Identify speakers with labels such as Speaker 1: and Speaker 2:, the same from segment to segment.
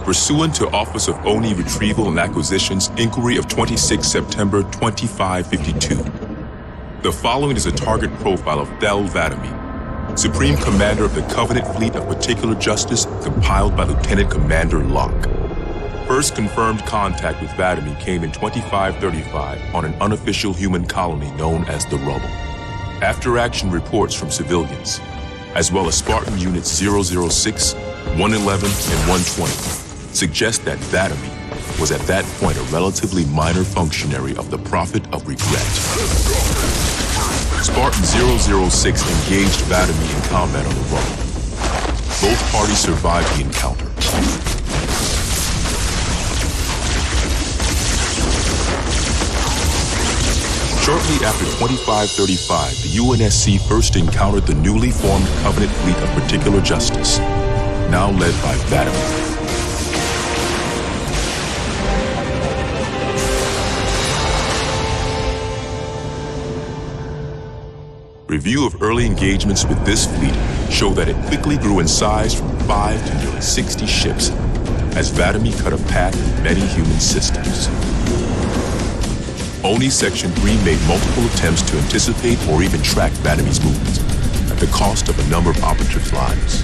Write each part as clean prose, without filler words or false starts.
Speaker 1: Pursuant to Office of ONI Retrieval and Acquisitions Inquiry of 26 September 2552. The following is a target profile of Thel Vadam, Supreme Commander of the Covenant Fleet of Particular Justice, compiled by Lieutenant Commander Locke. First confirmed contact with Vadam came in 2535 on an unofficial human colony known as the Rubble. After-action reports from civilians, as well as Spartan Units 006, 111, and 120, suggest that Vadam was at that point a relatively minor functionary of the Prophet of Regret. Spartan 006 engaged Vadam in combat on the Rubble. Both parties survived the encounter. Shortly after 2535, the UNSC first encountered the newly formed Covenant Fleet of Particular Justice, now led by Vadam. Review of early engagements with this fleet show that it quickly grew in size from 5 to nearly 60 ships as Vadam cut a path in many human systems. ONI Section 3 made multiple attempts to anticipate or even track Vadam's movements at the cost of a number of operatives' lives.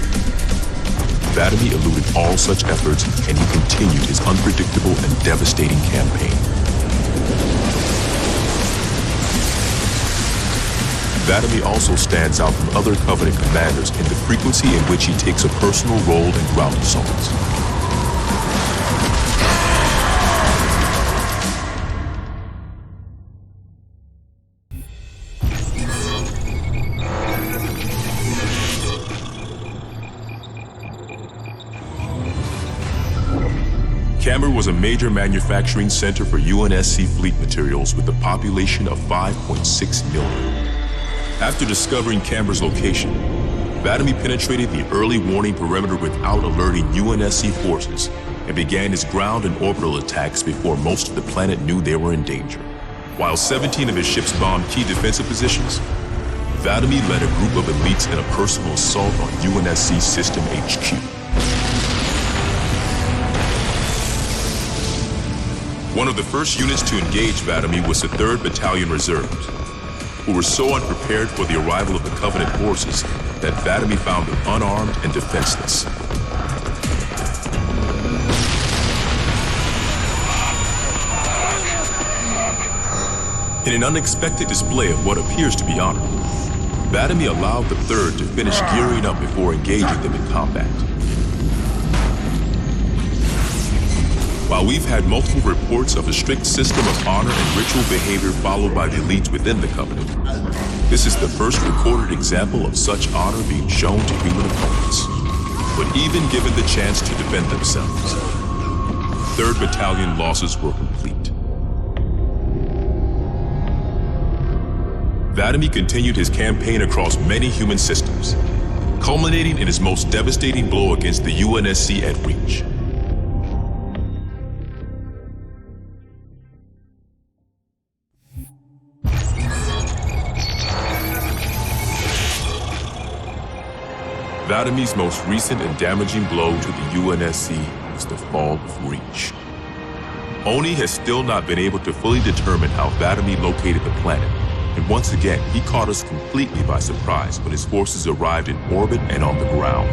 Speaker 1: Vadam eluded all such efforts, and he continued his unpredictable and devastating campaign. Vadam also stands out from other Covenant commanders in the frequency in which he takes a personal role in ground assaults. Camber was a major manufacturing center for UNSC fleet materials with a population of 5.6 million. After discovering Camber's location, Vadam penetrated the early warning perimeter without alerting UNSC forces and began his ground and orbital attacks before most of the planet knew they were in danger. While 17 of his ships bombed key defensive positions, Vadam led a group of elites in a personal assault on UNSC System HQ. One of the first units to engage Vadam was the 3rd Battalion Reserves, who were so unprepared for the arrival of the Covenant forces that Vadam found them unarmed and defenseless. In an unexpected display of what appears to be honor, Vadam allowed the 3rd to finish gearing up before engaging them in combat. While we've had multiple reports of a strict system of honor and ritual behavior followed by the elites within the Covenant, this is the first recorded example of such honor being shown to human opponents. But even given the chance to defend themselves, 3rd Battalion losses were complete. Vadam continued his campaign across many human systems, culminating in his most devastating blow against the UNSC at Reach. Vadam's most recent and damaging blow to the UNSC was the fall of Reach. ONI has still not been able to fully determine how Vadam located the planet, and once again, he caught us completely by surprise when his forces arrived in orbit and on the ground.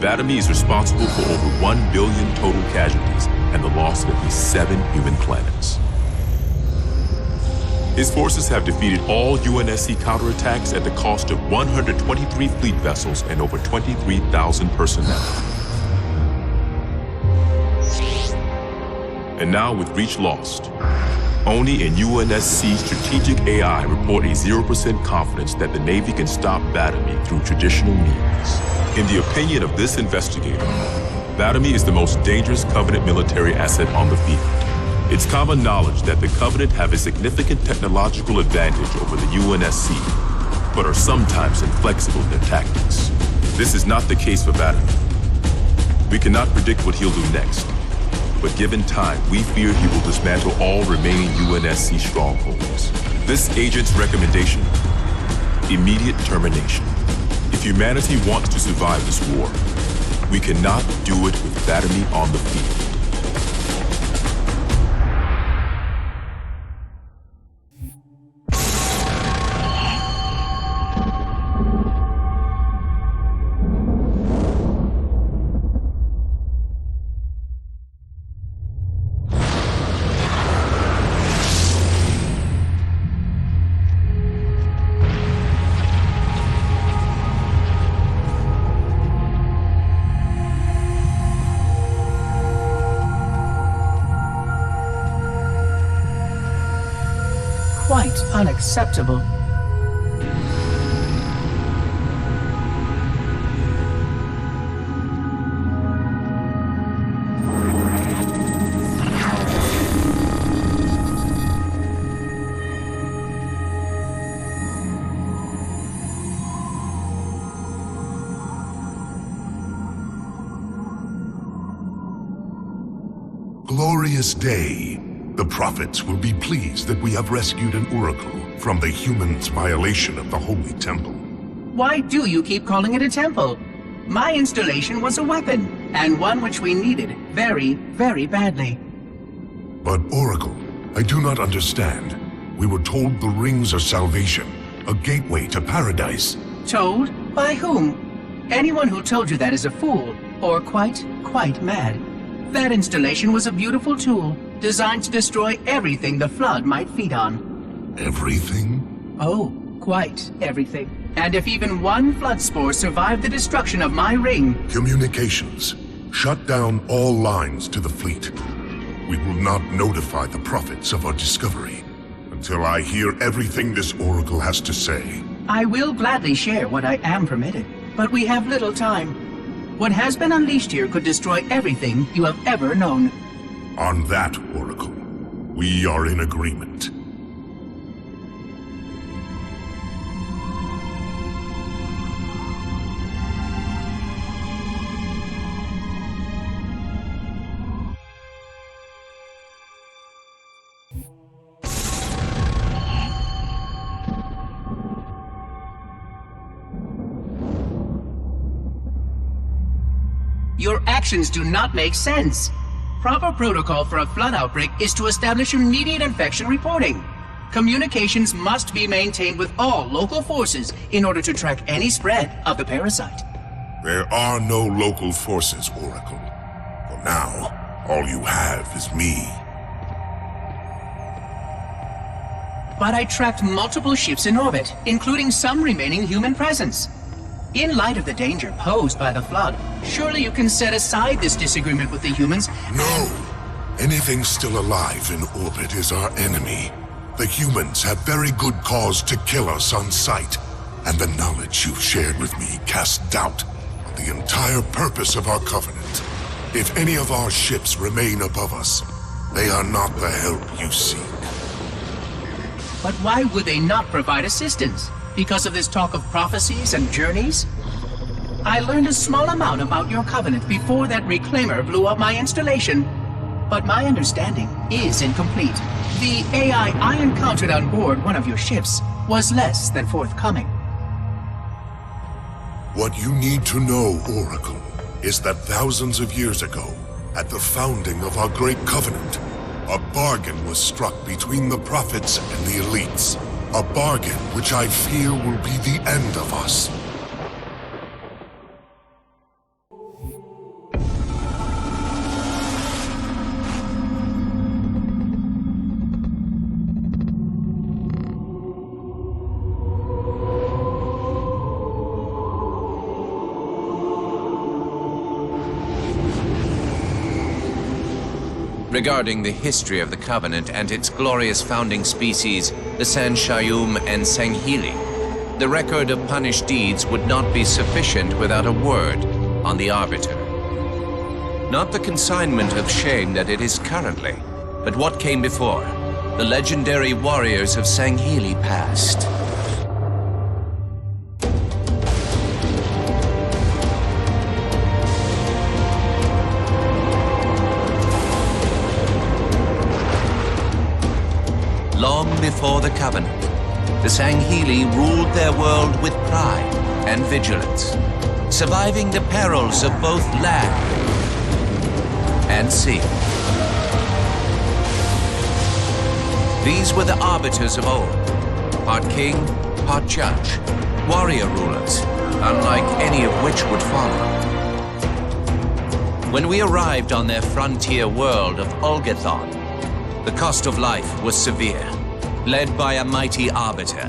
Speaker 1: Vadam is responsible for over 1 billion total casualties and the loss of at least 7 human planets. His forces have defeated all UNSC counterattacks at the cost of 123 fleet vessels and over 23,000 personnel. And now with Reach lost, ONI and UNSC strategic AI report a 0% confidence that the Navy can stop Vadam through traditional means. In the opinion of this investigator, Vadam is the most dangerous Covenant military asset on the field. It's common knowledge that the Covenant have a significant technological advantage over the UNSC, but are sometimes inflexible in their tactics. This is not the case for Vadam. We cannot predict what he'll do next, but given time, we fear he will dismantle all remaining UNSC strongholds. This agent's recommendation: immediate termination. If If humanity wants to survive this war, we cannot do it with Vadam on the field.
Speaker 2: Quite unacceptable.
Speaker 3: Glorious day. The prophets will be pleased that we have rescued an oracle from the humans' violation of the holy temple.
Speaker 2: Why do you keep calling it a temple? My installation was a weapon, and one which we needed very, very badly.
Speaker 3: But oracle, I do not understand. We were told the rings are salvation, a gateway to paradise.
Speaker 2: Told? By whom? Anyone who told you that is a fool, or quite mad. That installation was a beautiful tool, designed to destroy everything the Flood might feed on.
Speaker 3: Everything?
Speaker 2: Oh, quite everything. And if even one Flood spore survived the destruction of my ring...
Speaker 3: Communications. Shut down all lines to the fleet. We will not notify the prophets of our discovery until I hear everything this oracle has to say.
Speaker 2: I will gladly share what I am permitted, but we have little time. What has been unleashed here could destroy everything you have ever known.
Speaker 3: On that, oracle, we are in agreement.
Speaker 2: Your actions do not make sense. Proper protocol for a Flood outbreak is to establish immediate infection reporting. Communications must be maintained with all local forces in order to track any spread of the parasite.
Speaker 3: There are no local forces, Oracle. For now, all you have is me.
Speaker 2: But I tracked multiple ships in orbit, including some remaining human presence. In light of the danger posed by the Flood, surely you can set aside this disagreement with the humans.
Speaker 3: No! Anything still alive in orbit is our enemy. The humans have very good cause to kill us on sight, and the knowledge you've shared with me casts doubt on the entire purpose of our covenant. If any of our ships remain above us, they are not the help you seek.
Speaker 2: But why would they not provide assistance? Because of this talk of prophecies and journeys? I learned a small amount about your covenant before that reclaimer blew up my installation, but my understanding is incomplete. The AI I encountered on board one of your ships was less than forthcoming.
Speaker 3: What you need to know, Oracle, is that thousands of years ago, at the founding of our great covenant, a bargain was struck between the prophets and the elites. A bargain which I fear will be the end of us.
Speaker 4: Regarding the history of the Covenant and its glorious founding species, the San-Shayum and Sanghili, the record of punished deeds would not be sufficient without a word on the Arbiter. Not the consignment of shame that it is currently, but what came before, the legendary warriors of Sanghili past. Long before the Covenant, the Sanghili ruled their world with pride, and vigilance, surviving the perils of both land and sea. These were the arbiters of old, part king, part judge, warrior rulers, unlike any of which would follow. When we arrived on their frontier world of Ulgathon, the cost of life was severe. Led by a mighty arbiter,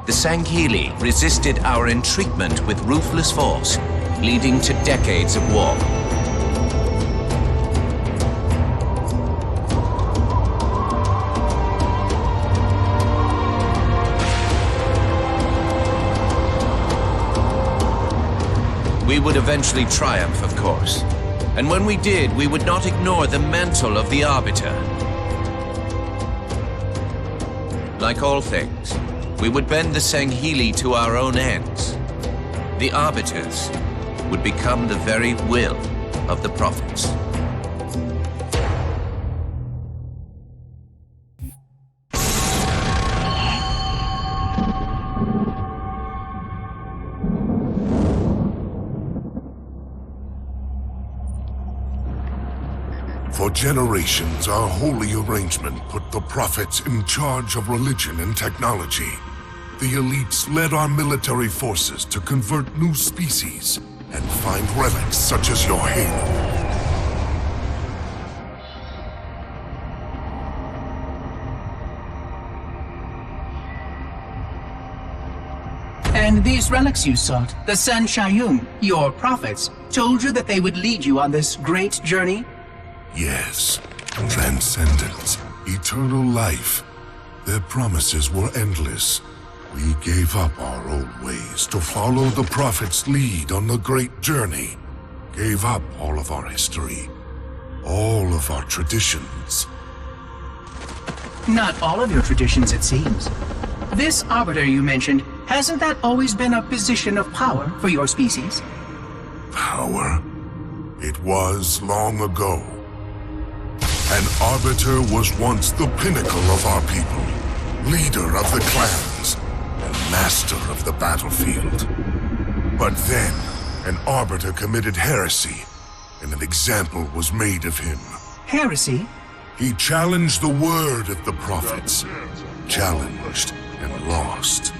Speaker 4: the Sanghili resisted our entreatment with ruthless force, leading to decades of war. We would eventually triumph, of course. And when we did, we would not ignore the mantle of the Arbiter. Like all things, we would bend the Sanghili to our own ends. The Arbiters would become the very will of the Prophets.
Speaker 3: For generations, our holy arrangement put the prophets in charge of religion and technology. The elites led our military forces to convert new species and find relics such as your halo.
Speaker 2: And these relics you sought, the Sanshayum, your prophets, told you that they would lead you on this great journey?
Speaker 3: Yes, transcendence, eternal life. Their promises were endless. We gave up our old ways to follow the Prophet's lead on the great journey. Gave up all of our history, all of our traditions.
Speaker 2: Not all of your traditions, it seems. This Arbiter you mentioned, hasn't that always been a position of power for your species?
Speaker 3: Power? It was long ago. An Arbiter was once the pinnacle of our people, leader of the clans, and master of the battlefield. But then, an Arbiter committed heresy, and an example was made of him.
Speaker 2: Heresy?
Speaker 3: He challenged the word of the prophets, challenged and lost.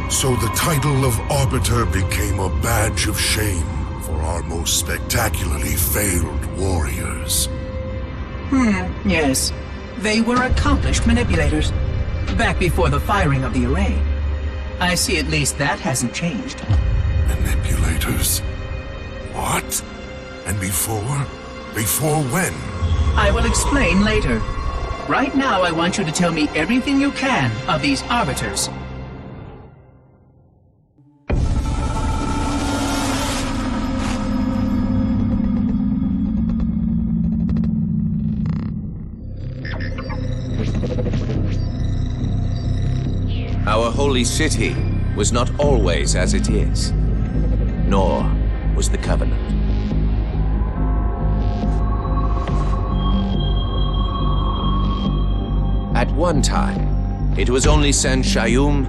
Speaker 3: So the title of Arbiter became a badge of shame for our most spectacularly failed warriors.
Speaker 2: Yes. They were accomplished manipulators. Back before the firing of the array. I see at least that hasn't changed.
Speaker 3: Manipulators? What? And before? Before when?
Speaker 2: I will explain later. Right now, I want you to tell me everything you can of these Arbiters.
Speaker 4: Our holy city was not always as it is, nor was the Covenant. At one time, it was only Sanshayum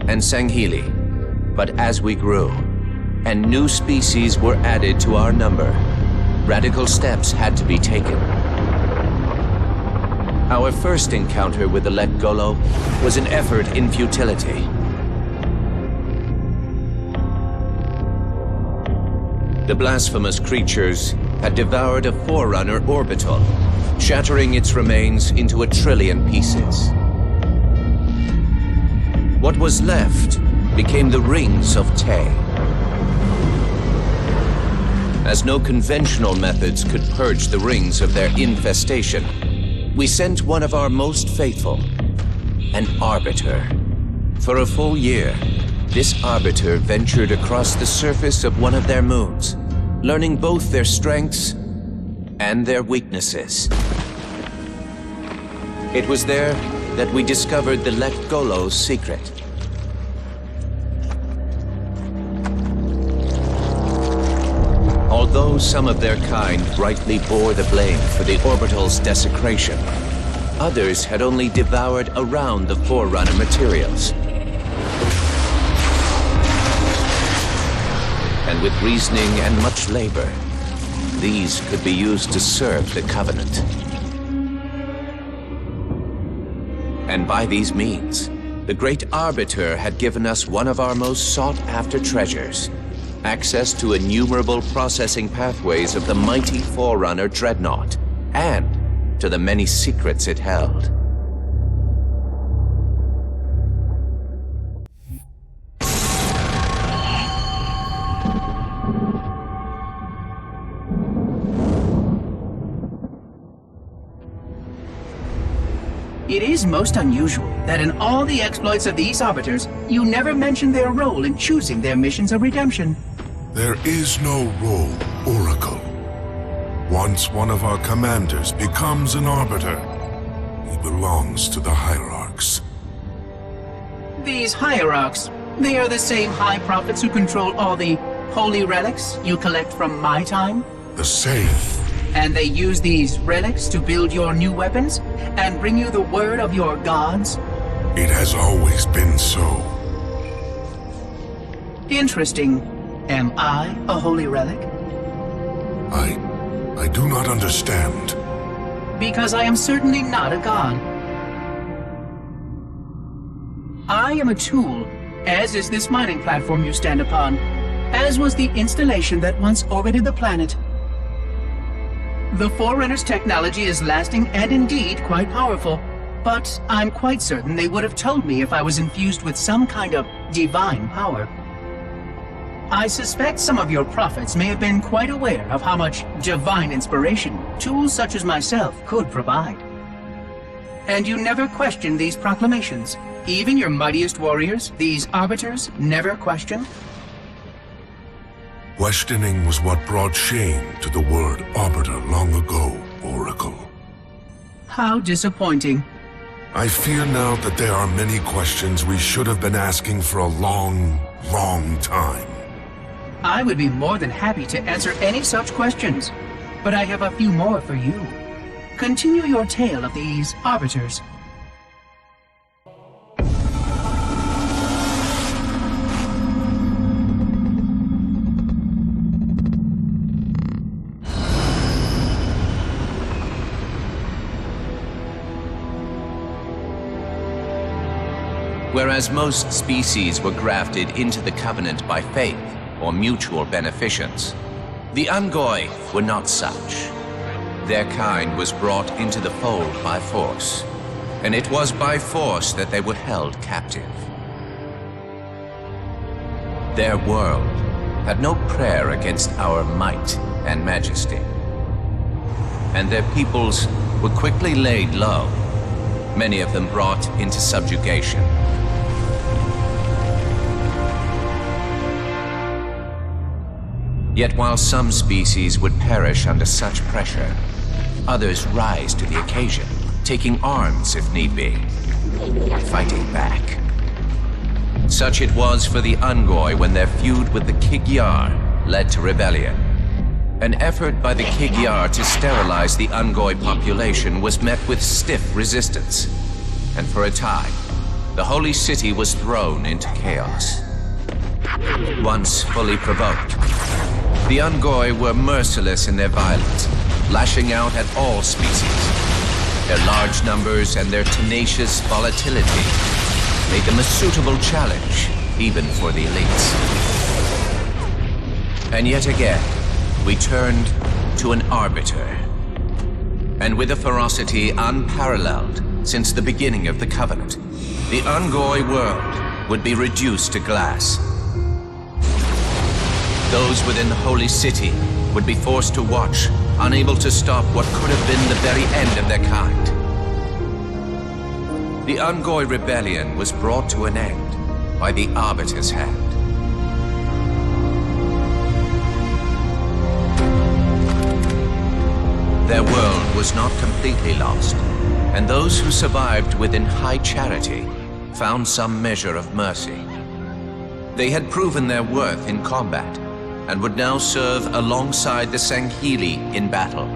Speaker 4: and Sanghili, but as we grew, and new species were added to our number, radical steps had to be taken. Our first encounter with the Let Golo was an effort in futility. The blasphemous creatures had devoured a Forerunner orbital, shattering its remains into 1 trillion pieces. What was left became the Rings of Te. As no conventional methods could purge the rings of their infestation, we sent one of our most faithful, an Arbiter. For a full year, this Arbiter ventured across the surface of one of their moons, learning both their strengths and their weaknesses. It was there that we discovered the Let Golo's secret. Although Though some of their kind rightly bore the blame for the orbital's desecration, others had only devoured around the Forerunner materials. And with reasoning and much labor, these could be used to serve the Covenant. And by these means, the Great Arbiter had given us one of our most sought-after treasures, access to innumerable processing pathways of the mighty Forerunner Dreadnought, and to the many secrets it held.
Speaker 2: It is most unusual that in all the exploits of these Arbiters, you never mention their role in choosing their missions of redemption.
Speaker 3: There is no role, Oracle. Once one of our commanders becomes an Arbiter, he belongs to the Hierarchs.
Speaker 2: These Hierarchs, they are the same High Prophets who control all the holy relics you collect from my time?
Speaker 3: The same.
Speaker 2: And they use these relics to build your new weapons and bring you the word of your gods?
Speaker 3: It has always been so.
Speaker 2: Interesting. Am I a holy relic?
Speaker 3: I do not understand.
Speaker 2: Because I am certainly not a god. I am a tool, as is this mining platform you stand upon, as was the installation that once orbited the planet. The Forerunner's technology is lasting and indeed quite powerful, but I'm quite certain they would have told me if I was infused with some kind of divine power. I suspect some of your prophets may have been quite aware of how much divine inspiration tools such as myself could provide. And you never questioned these proclamations. Even your mightiest warriors, these Arbiters, never questioned?
Speaker 3: Questioning was what brought shame to the word Arbiter long ago, Oracle.
Speaker 2: How disappointing.
Speaker 3: I fear now that there are many questions we should have been asking for a long, long time.
Speaker 2: I would be more than happy to answer any such questions, but I have a few more for you. Continue your tale of these Arbiters.
Speaker 4: Whereas most species were grafted into the Covenant by faith or mutual beneficence, the Ungoi were not such. Their kind was brought into the fold by force, and it was by force that they were held captive. Their world had no prayer against our might and majesty, and their peoples were quickly laid low, many of them brought into subjugation. Yet while some species would perish under such pressure, others rise to the occasion, taking arms if need be, fighting back. Such it was for the Ungoi when their feud with the Kig-Yar led to rebellion. An effort by the Kig-Yar to sterilize the Ungoi population was met with stiff resistance, and for a time, the holy city was thrown into chaos. Once fully provoked, the Ungoi were merciless in their violence, lashing out at all species. Their large numbers and their tenacious volatility made them a suitable challenge, even for the elites. And yet again, we turned to an Arbiter. And with a ferocity unparalleled since the beginning of the Covenant, the Ungoi world would be reduced to glass. Those within the Holy City would be forced to watch, unable to stop what could have been the very end of their kind. The Ungoi rebellion was brought to an end by the Arbiter's hand. Their world was not completely lost, and those who survived within high charity found some measure of mercy. They had proven their worth in combat, and would now serve alongside the Sanghili in battle.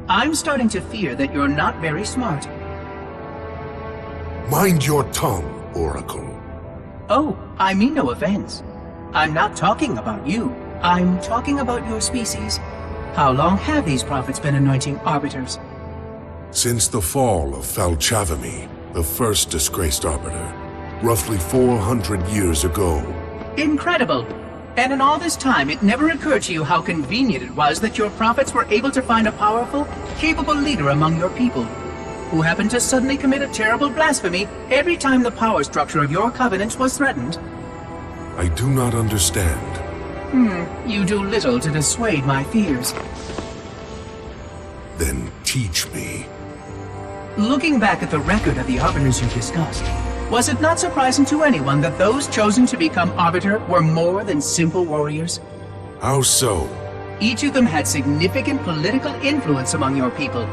Speaker 2: I'm starting to fear that you're not very smart.
Speaker 3: Mind your tongue, Oracle.
Speaker 2: Oh, I mean no offense. I'm not talking about you. I'm talking about your species. How long have these prophets been anointing arbiters?
Speaker 3: Since the fall of Thel Vadam, the first disgraced arbiter, roughly 400 years ago.
Speaker 2: Incredible! And in all this time, it never occurred to you how convenient it was that your prophets were able to find a powerful, capable leader among your people, who happened to suddenly commit a terrible blasphemy every time the power structure of your covenant was threatened.
Speaker 3: I do not understand.
Speaker 2: You do little to dissuade my fears.
Speaker 3: Then teach me.
Speaker 2: Looking back at the record of the arbiters you discussed, was it not surprising to anyone that those chosen to become arbiter were more than simple warriors?
Speaker 3: How so?
Speaker 2: Each of them had significant political influence among your people.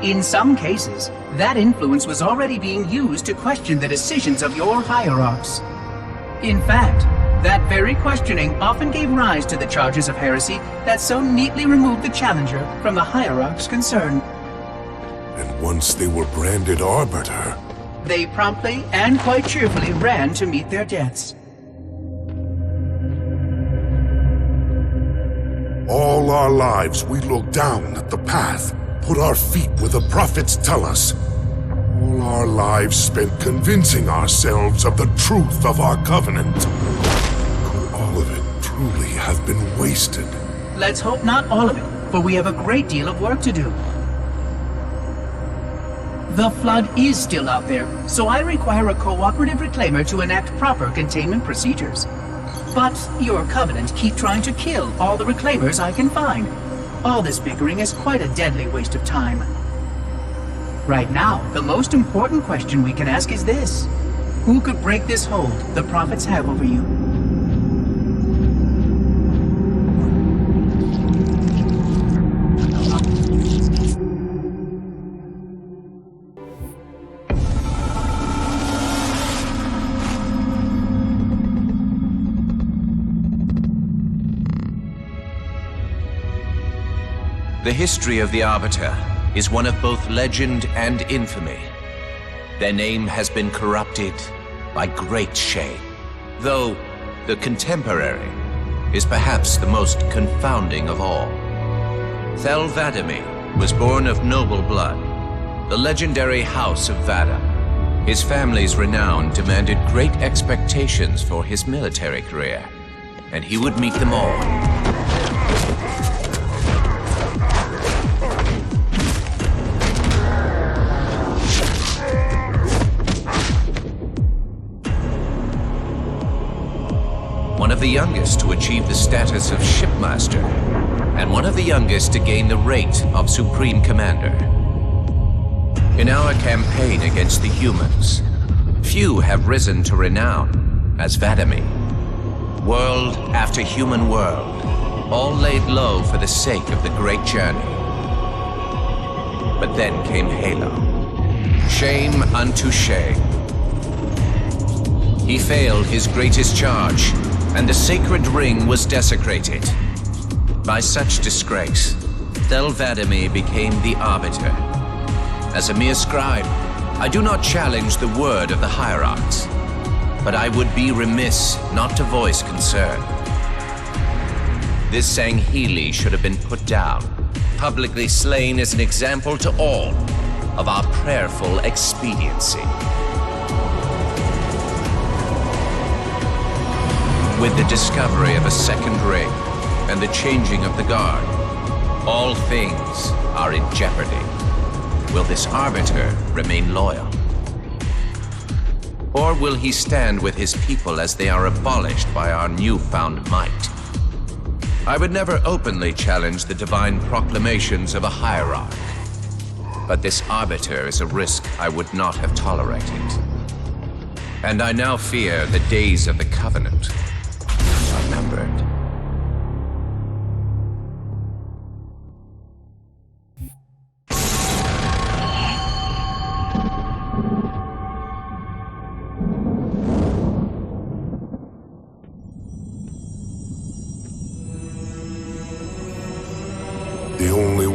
Speaker 2: In some cases, that influence was already being used to question the decisions of your hierarchs. In fact, that very questioning often gave rise to the charges of heresy that so neatly removed the challenger from the hierarchs concerned.
Speaker 3: And once they were branded arbiter,
Speaker 2: they promptly and quite cheerfully ran to meet their deaths.
Speaker 3: all our lives we look down at the path, put our feet where the prophets tell us. All our lives spent convincing ourselves of the truth of our covenant. Could all of it truly have been wasted?
Speaker 2: Let's hope not all of it, for we have a great deal of work to do. The flood is still out there, so I require a cooperative reclaimer to enact proper containment procedures. But your covenant keep trying to kill all the reclaimers I can find. All this bickering is quite a deadly waste of time. Right now, the most important question we can ask is this: who could break this hold the prophets have over you?
Speaker 4: The history of the Arbiter is one of both legend and infamy. Their name has been corrupted by great shame, though the contemporary is perhaps the most confounding of all. Thel Vadam was born of noble blood, the legendary House of Vadam. His family's renown demanded great expectations for his military career, and he would meet them all. One of the youngest to achieve the status of shipmaster, and one of the youngest to gain the rank of supreme commander. In our campaign against the humans, few have risen to renown as Vadam. World after human world, all laid low for the sake of the great journey. But then came Halo. Shame unto shame. He failed his greatest charge, and the sacred ring was desecrated. By such disgrace, Thel Vadam became the Arbiter. As a mere scribe, I do not challenge the word of the hierarchs, but I would be remiss not to voice concern. This Sanghili should have been put down, publicly slain as an example to all of our prayerful expediency. With the discovery of a second ring and the changing of the guard, all things are in jeopardy. Will this Arbiter remain loyal? Or will he stand with his people as they are abolished by our newfound might? I would never openly challenge the divine proclamations of a hierarch, but this Arbiter is a risk I would not have tolerated. And I now fear the days of the Covenant are numbered.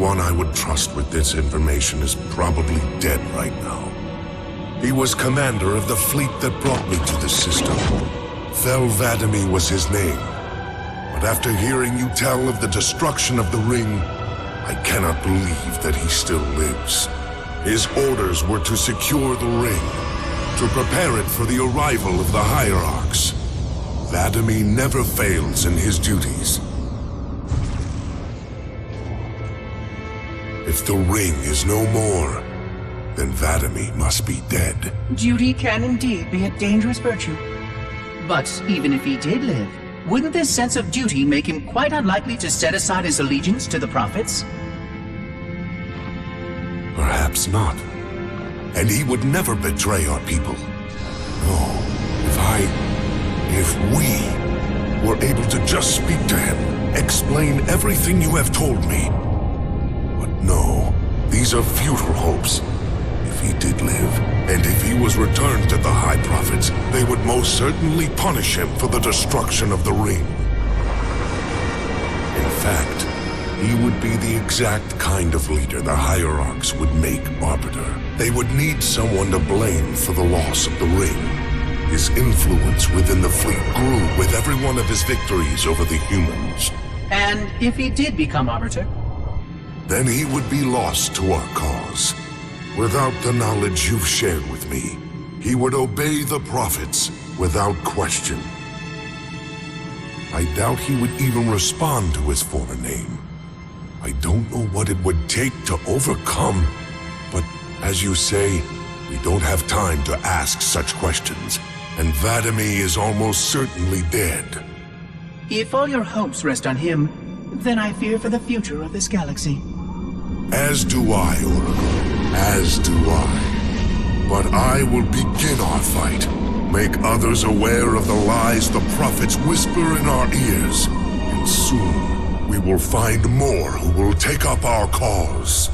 Speaker 3: one I would trust with this information is probably dead right now. He was commander of the fleet that brought me to the system. Thel Vadam was his name. But after hearing you tell of the destruction of the ring, I cannot believe that he still lives. His orders were to secure the ring, to prepare it for the arrival of the hierarchs. Vadam never fails in his duties. If the ring is no more, then Vadam must be dead.
Speaker 2: Duty can indeed be a dangerous virtue. But even if he did live, wouldn't this sense of duty make him quite unlikely to set aside his allegiance to the prophets?
Speaker 3: Perhaps not. And he would never betray our people. No, if we were able to just speak to him, explain everything you have told me. But no, these are futile hopes. If he did live, and if he was returned to the High Prophets, they would most certainly punish him for the destruction of the ring. In fact, he would be the exact kind of leader the hierarchs would make arbiter. They would need someone to blame for the loss of the ring. His influence within the fleet grew with every one of his victories over the humans.
Speaker 2: And if he did become arbiter?
Speaker 3: Then he would be lost to our cause. Without the knowledge you've shared with me, he would obey the prophets without question. I doubt he would even respond to his former name. I don't know what it would take to overcome, but as you say, we don't have time to ask such questions, and Vadam is almost certainly dead.
Speaker 2: If all your hopes rest on him, then I fear for the future of this galaxy.
Speaker 3: As do I, Oracle. As do I. But I will begin our fight. Make others aware of the lies the prophets whisper in our ears. And soon, we will find more who will take up our cause.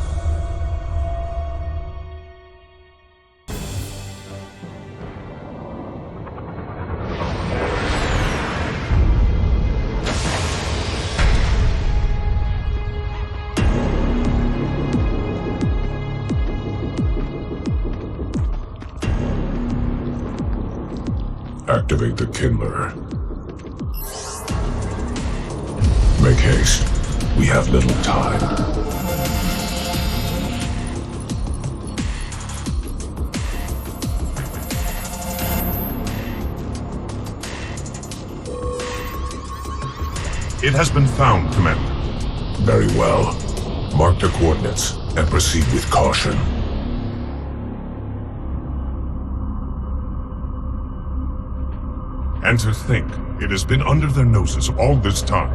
Speaker 5: Activate the Kindler. Make haste. We have little time.
Speaker 6: It has been found, Commander.
Speaker 5: Very well. Mark the coordinates and proceed with caution.
Speaker 6: And to think, it has been under their noses all this time.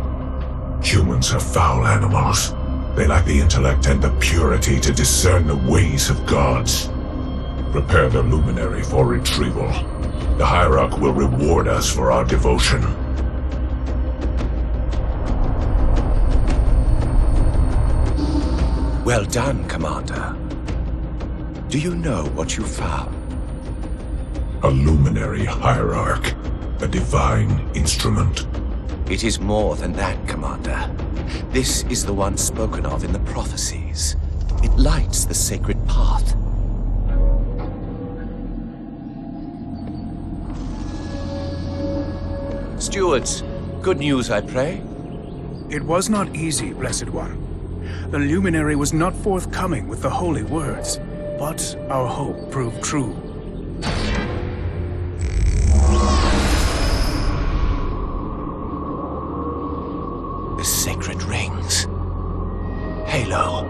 Speaker 5: Humans are foul animals. They lack the intellect and the purity to discern the ways of gods. Prepare the luminary for retrieval. The Hierarch will reward us for our devotion.
Speaker 7: Well done, Commander. Do you know what you found?
Speaker 5: A luminary Hierarch. A divine instrument.
Speaker 7: It is more than that, Commander. This is the one spoken of in the prophecies. It lights the sacred path. Stewards, good news, I pray?
Speaker 8: It was not easy, Blessed One. The luminary was not forthcoming with the holy words, but our hope proved true.
Speaker 7: The sacred rings. Halo.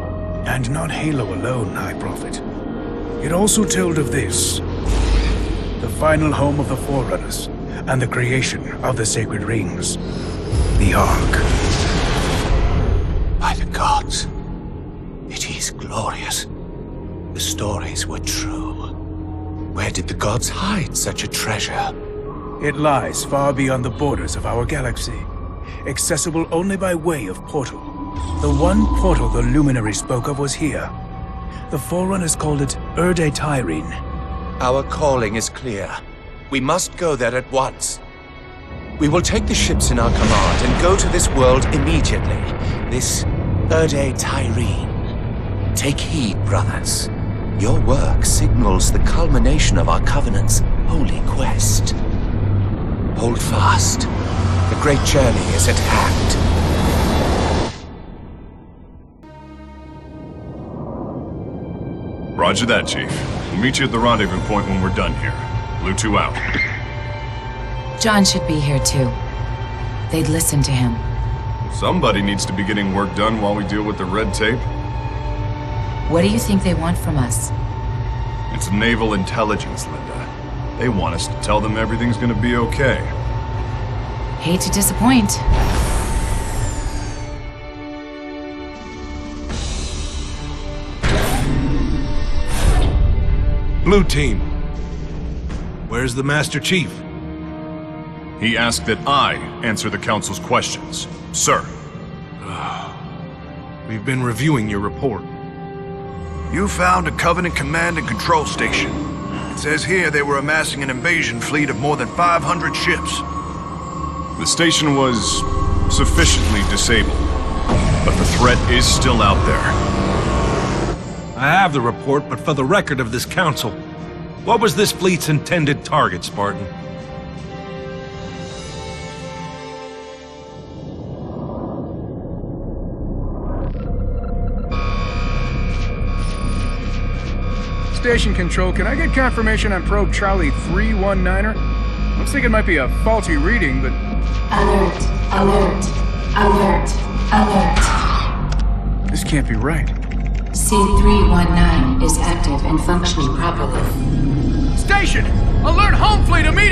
Speaker 8: And not Halo alone, High Prophet. It also told of this. The final home of the Forerunners, and the creation of the sacred rings. The Ark.
Speaker 7: By the gods. It is glorious. The stories were true. Where did the gods hide such a treasure?
Speaker 8: It lies far beyond the borders of our galaxy, accessible only by way of portal. The one portal the Luminary spoke of was here. The Forerunners called it Erde Tyrene.
Speaker 7: Our calling is clear. We must go there at once. We will take the ships in our command and go to this world immediately. This Erde Tyrene. Take heed, brothers. Your work signals the culmination of our Covenant's holy quest. Hold fast. The great journey is at hand.
Speaker 9: Roger that, Chief. We'll meet you at the rendezvous point when we're done here. Blue 2 out.
Speaker 10: John should be here too. They'd listen to him.
Speaker 9: Somebody needs to be getting work done while we deal with the red tape.
Speaker 10: What do you think they want from us?
Speaker 9: It's naval intelligence, Linda. They want us to tell them everything's gonna be okay.
Speaker 10: Hate to disappoint.
Speaker 11: Blue Team. Where's the Master Chief?
Speaker 9: He asked that I answer the Council's questions. Sir.
Speaker 11: We've been reviewing your report.
Speaker 12: You found a Covenant command and control station. It says here they were amassing an invasion fleet of more than 500 ships.
Speaker 9: The station was sufficiently disabled, but the threat is still out there.
Speaker 11: I have the report, but for the record of this council, what was this fleet's intended target, Spartan?
Speaker 8: Station Control, can I get confirmation on probe Charlie 319er? Looks like it might be a faulty reading, but...
Speaker 10: Alert, alert, alert, alert.
Speaker 8: This can't be right.
Speaker 10: C319 is active and functioning properly.
Speaker 8: Station! Alert home fleet immediately!